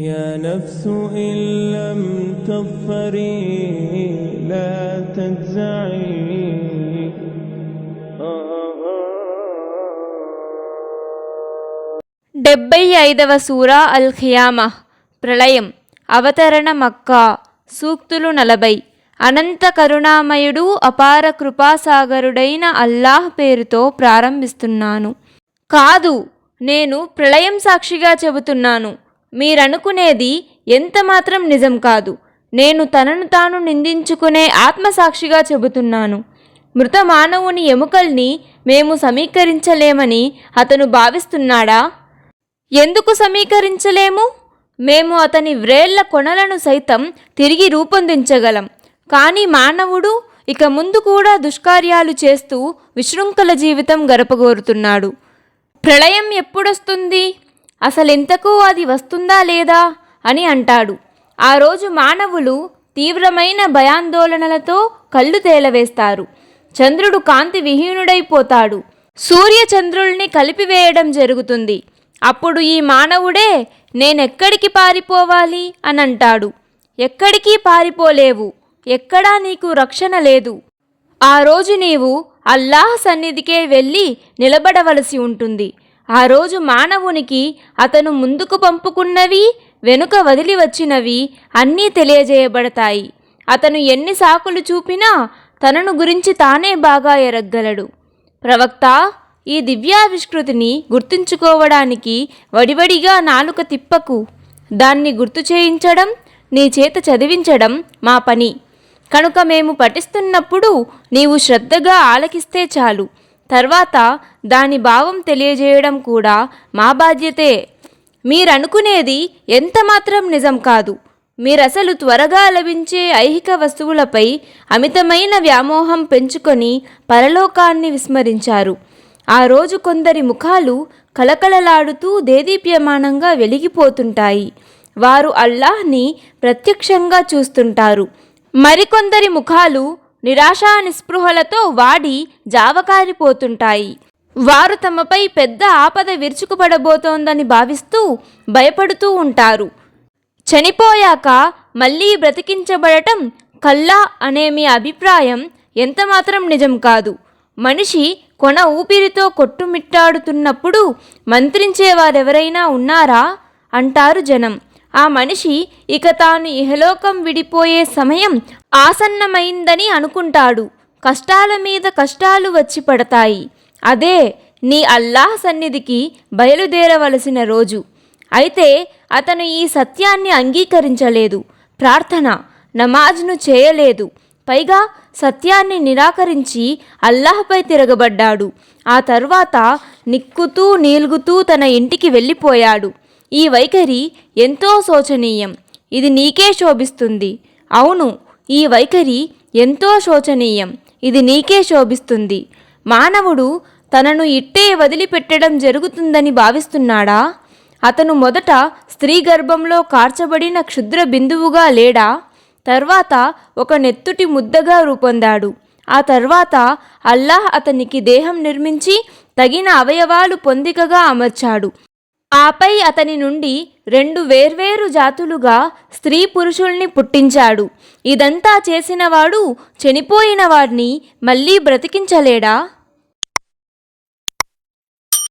يا نفس إن لم تظفري لا تجزعي. 75వ సూరా అల్ ఖియామా ప్రళయం. అవతరణ మక్కా. సూక్తులు 40. అనంత కరుణామయుడు అపార కృపాసాగరుడైన అల్లాహ్ పేరుతో ప్రారంభిస్తున్నాను. కాదు, నేను ప్రళయం సాక్షిగా చెబుతున్నాను. మీరనుకునేది ఎంతమాత్రం నిజం కాదు. నేను తనను తాను నిందించుకునే ఆత్మసాక్షిగా చెబుతున్నాను. మృత మానవుని ఎముకల్ని మేము సమీకరించలేమని అతను భావిస్తున్నాడా? ఎందుకు సమీకరించలేము? మేము అతని వ్రేళ్ల కొనలను సైతం తిరిగి రూపొందించగలం. కానీ మానవుడు ఇక ముందు కూడా దుష్కార్యాలు చేస్తూ విశృంఖల జీవితం గడపగోరుతున్నాడు. ప్రళయం ఎప్పుడొస్తుంది, అసలింతకు అది వస్తుందా లేదా అని అంటాడు. ఆ రోజు మానవులు తీవ్రమైన భయాందోళనలతో కళ్ళు తేలవేస్తారు. చంద్రుడు కాంతి విహీనుడైపోతాడు. సూర్యచంద్రుల్ని కలిపివేయడం జరుగుతుంది. అప్పుడు ఈ మానవుడే నేనెక్కడికి పారిపోవాలి అని అంటాడు. ఎక్కడికి పారిపోలేవు. ఎక్కడా నీకు రక్షణ లేదు. ఆ రోజు నీవు అల్లాహ్ సన్నిధికే వెళ్ళి నిలబడవలసి ఉంటుంది. ఆ రోజు మానవునికి అతను ముందుకు పంపుకున్నవి, వెనుక వదిలి వచ్చినవి అన్నీ తెలియజేయబడతాయి. అతను ఎన్ని సాకులు చూపినా తనను గురించి తానే బాగా ఎరగగలడు. ప్రవక్త, ఈ దివ్యావిష్కృతిని గుర్తుంచుకోవడానికి వడివడిగా నాలుక తిప్పకు. దాన్ని గుర్తు చేయించడం, నీ చేత చదివించడం మా పని. కనుక మేము పఠిస్తున్నప్పుడు నీవు శ్రద్ధగా ఆలకిస్తే చాలు. తర్వాత దాని భావం తెలియజేయడం కూడా మా బాధ్యతే. మీరనుకునేది ఎంతమాత్రం నిజం కాదు. మీరసలు త్వరగా లభించే ఐహిక వస్తువులపై అమితమైన వ్యామోహం పెంచుకొని పరలోకాన్ని విస్మరించారు. ఆ రోజు కొందరి ముఖాలు కలకలలాడుతూ దేదీప్యమానంగా వెలిగిపోతుంటాయి. వారు అల్లాహ్ని ప్రత్యక్షంగా చూస్తుంటారు. మరికొందరి ముఖాలు నిరాశా నిస్పృహలతో వాడి జావకారిపోతుంటాయి. వారు తమపై పెద్ద ఆపద విరుచుకుపడబోతోందని భావిస్తూ భయపడుతూ ఉంటారు. చనిపోయాక మళ్ళీ బ్రతికించబడటం కల్లా అనే మీ అభిప్రాయం ఎంతమాత్రం నిజం కాదు. మనిషి కొన ఊపిరితో కొట్టుమిట్టాడుతున్నప్పుడు మంత్రించేవారెవరైనా ఉన్నారా అంటారు జనం. ఆ మనిషి ఇక తాను ఇహలోకం విడిపోయే సమయం ఆసన్నమైందని అనుకుంటాడు. కష్టాల మీద కష్టాలు వచ్చి పడతాయి. అదే నీ అల్లాహ్ సన్నిధికి బయలుదేరవలసిన రోజు. అయితే అతను ఈ సత్యాన్ని అంగీకరించలేదు. ప్రార్థన, నమాజ్ను చేయలేదు. పైగా సత్యాన్ని నిరాకరించి అల్లాహ్పై తిరగబడ్డాడు. ఆ తర్వాత నిక్కుతూ నీల్గుతూ తన ఇంటికి వెళ్ళిపోయాడు. ఈ వైఖరి ఎంతో శోచనీయం. ఇది నీకే శోభిస్తుంది. అవును, ఈ వైఖరి ఎంతో శోచనీయం. ఇది నీకే శోభిస్తుంది. మానవుడు తనను ఇట్టే వదిలిపెట్టడం జరుగుతుందని భావిస్తున్నాడా? అతను మొదట స్త్రీ గర్భంలో కార్చబడిన క్షుద్ర బిందువుగా లేడా? తర్వాత ఒక నెత్తుటి ముద్దగా రూపొందాడు. ఆ తర్వాత అల్లాహ్ అతనికి దేహం నిర్మించి తగిన అవయవాలు పొందికగా అమర్చాడు. ఆపై అతని నుండి 2 వేర్వేరు జాతులుగా స్త్రీ పురుషుల్ని పుట్టించాడు. ఇదంతా చేసినవాడు చనిపోయిన వాడిని మళ్ళీ బ్రతికించలేడా?